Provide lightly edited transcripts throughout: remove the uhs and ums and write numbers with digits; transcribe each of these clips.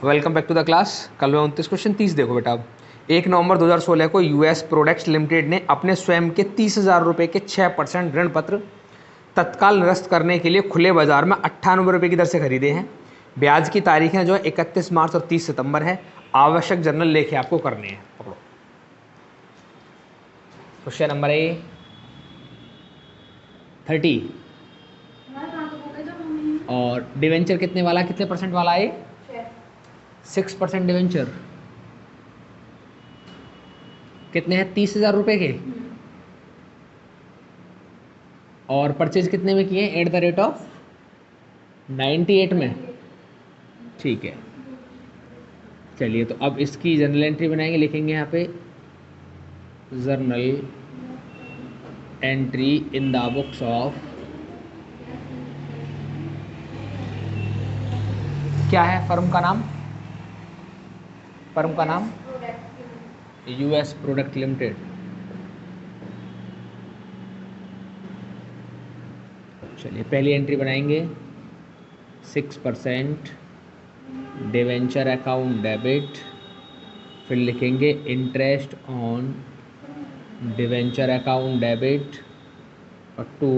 Welcome back to the class. कल 29 question 30 देखो बेटा। अब 1 नवंबर 2016 को यूएस प्रोडक्ट्स लिमिटेड ने अपने स्वयं के 30,000 रुपये के 6% ऋण पत्र तत्काल निरस्त करने के लिए खुले बाजार में 98 रुपये की दर से खरीदे हैं। ब्याज की तारीखें जो है 31 मार्च और 30 सितंबर है। आवश्यक जर्नल लेखे आपको करने हैं। पकड़ो क्वेश्चन नंबर ए 30। और डिवेंचर कितने वाला, कितने परसेंट वाला है? 6% डिवेंचर। कितने हैं? 30,000 रुपये के। और परचेज कितने में किए? एट द रेट ऑफ 98 में। ठीक है, चलिए तो अब इसकी जर्नल एंट्री बनाएंगे। लिखेंगे यहाँ पे journal entry in the books of, क्या है फर्म का नाम? फर्म का नाम यूएस प्रोडक्ट लिमिटेड। चलिए पहली एंट्री बनाएंगे 6% डिवेंचर अकाउंट डेबिट, फिर लिखेंगे interest on debenture account debit और to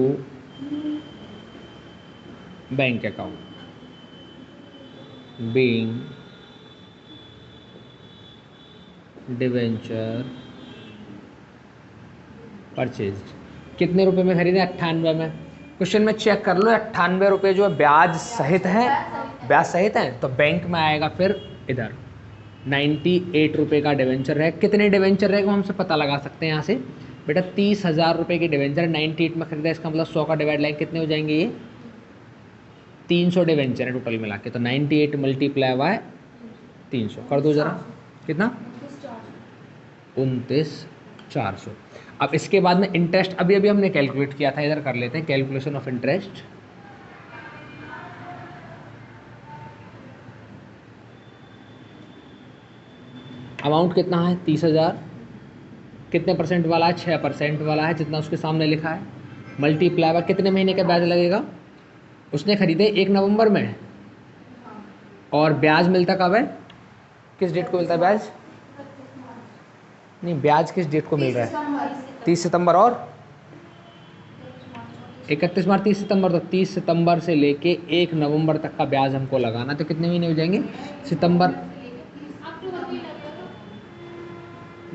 bank account being debenture purchased. कितने रुपए में खरीदे? 98 में। क्वेश्चन में चेक कर लो, 98 रुपये जो है ब्याज सहित है, ब्याज सहित है तो बैंक में आएगा। फिर इधर 98 रुपये का डिवेंचर है। कितने डिवेंचर रहेगा हमसे पता लगा सकते हैं यहाँ से बेटा। 30,000 रुपये की डिवेंचर 98 में खरीदा, इसका मतलब 100 का डिवाइड लाइन कितने हो जाएंगे? ये 300 डिवेंचर है टोटल मिला के। तो 98 मल्टीप्लाई बाय 300 कर दो जरा, कितना? 29,400। अब इसके बाद में इंटरेस्ट अभी अभी हमने कैलकुलेट किया था, इधर कर लेते हैं कैलकुलेशन ऑफ इंटरेस्ट। अमाउंट कितना है? 30,000। कितने परसेंट वाला है? 6% वाला है, जितना उसके सामने लिखा है। मल्टीप्लाई बाय कितने महीने का ब्याज लगेगा? उसने खरीदे 1 नवंबर में, और ब्याज मिलता कब है? किस डेट को मिलता है ब्याज? नहीं, ब्याज किस डेट को मिल रहा है? 30 सितंबर और 31 मार्च। 30 सितंबर, तो 30 सितंबर से लेके 1 नवंबर तक का ब्याज हमको लगाना। तो कितने महीने हो जाएंगे? सितंबर,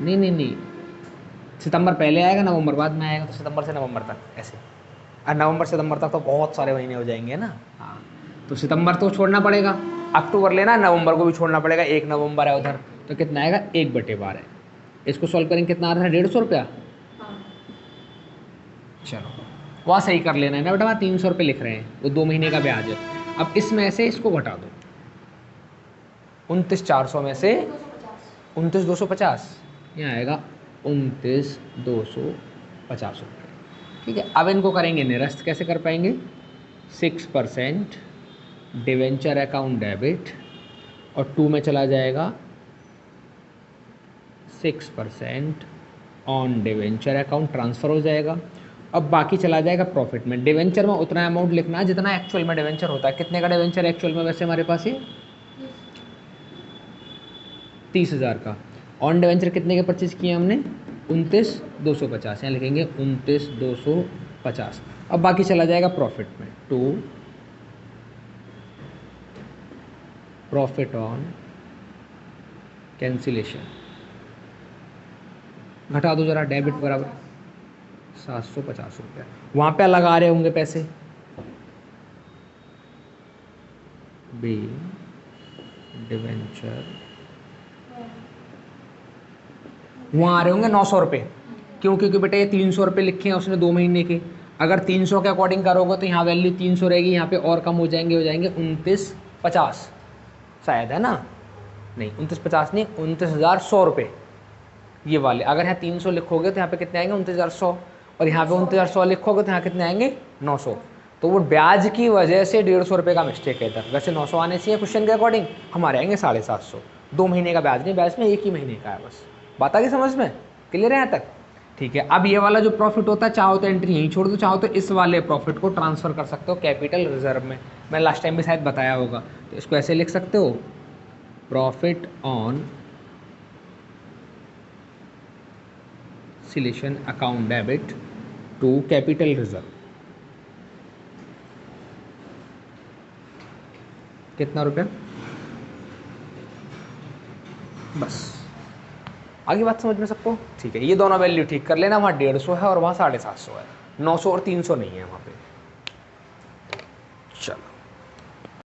नहीं, सितंबर पहले आएगा, नवंबर बाद में आएगा। तो सितंबर से नवंबर तक ऐसे, और नवंबर से सितंबर तक तो बहुत सारे महीने हो जाएंगे ना। हाँ, तो सितंबर तो छोड़ना पड़ेगा, अक्टूबर लेना, नवंबर को भी छोड़ना पड़ेगा। 1 नवंबर है उधर, तो कितना आएगा? 1/12 है। इसको सॉल्व करेंगे, कितना आ रहा है? 150 रुपया। चलो वहाँ सही कर लेना है ना बेटा, वहाँ 300 रुपये लिख रहे हैं, वो 2 महीने का ब्याज है। अब इसमें से इसको घटा दो, 29,400 में से 29,250, यहाँ आएगा 29,250 रुपये। ठीक है, अब इनको करेंगे निरस्त। कैसे कर पाएंगे? 6% डिवेंचर अकाउंट डेबिट, और 2 में चला जाएगा 6% ऑन डिवेंचर अकाउंट, ट्रांसफ़र हो जाएगा। अब बाकी चला जाएगा प्रॉफिट में। डिवेंचर में उतना अमाउंट लिखना है जितना एक्चुअल में डिवेंचर होता है। कितने का डिवेंचर एक्चुअल में वैसे हमारे पास? ये 30,000 का। ऑन डिवेंचर कितने के परचेज किए हमने? 29,250। यहाँ लिखेंगे 29,250। अब बाकी चला जाएगा प्रॉफिट में, टू प्रॉफिट ऑन कैंसिलेशन। घटा दो जरा, डेबिट बराबर 750 रुपया। वहाँ पे अलग आ रहे होंगे पैसे, बी डिवेंचर, वहाँ आ रहे होंगे 900 रुपये। क्यों? क्योंकि बेटा ये 300 रुपये लिखे हैं उसने 2 महीने के। अगर 300 के अकॉर्डिंग करोगे तो यहाँ वैल्यू 300 रहेगी, यहाँ पे और कम हो जाएंगे 29,50 शायद, है ना? नहीं, 29,50 नहीं, 29,100 रुपये ये वाले। अगर यहाँ 300 लिखोगे तो यहाँ पे कितने आएंगे? 29,100। और यहाँ पे 29,100 लिखोगे तो यहाँ कितने आएंगे? 900। तो वो ब्याज की वजह से 150 रुपये का मिस्टेक है इधर। वैसे 900 आने चाहिए क्वेश्चन के अकॉर्डिंग, हमारे आएंगे 750। 2 महीने का ब्याज नहीं, ब्याज में 1 ही महीने का है बस। बात आ गई समझ में? क्लियर है यहाँ तक? ठीक है, अब ये वाला जो प्रॉफिट होता है, चाहो तो एंट्री यहीं छोड़ दो, चाहो तो इस वाले प्रॉफिट को ट्रांसफर कर सकते हो कैपिटल रिजर्व में। मैं लास्ट टाइम भी शायद बताया होगा। तो इसको ऐसे लिख सकते हो, profit on selection account debit to capital reserve, कितना रुपया? बस आगे बात समझ में सबको? ठीक है, ये दोनों वैल्यू ठीक कर लेना, वहाँ 150 है और वहाँ 750 है, 900 और 300 नहीं है वहाँ पे।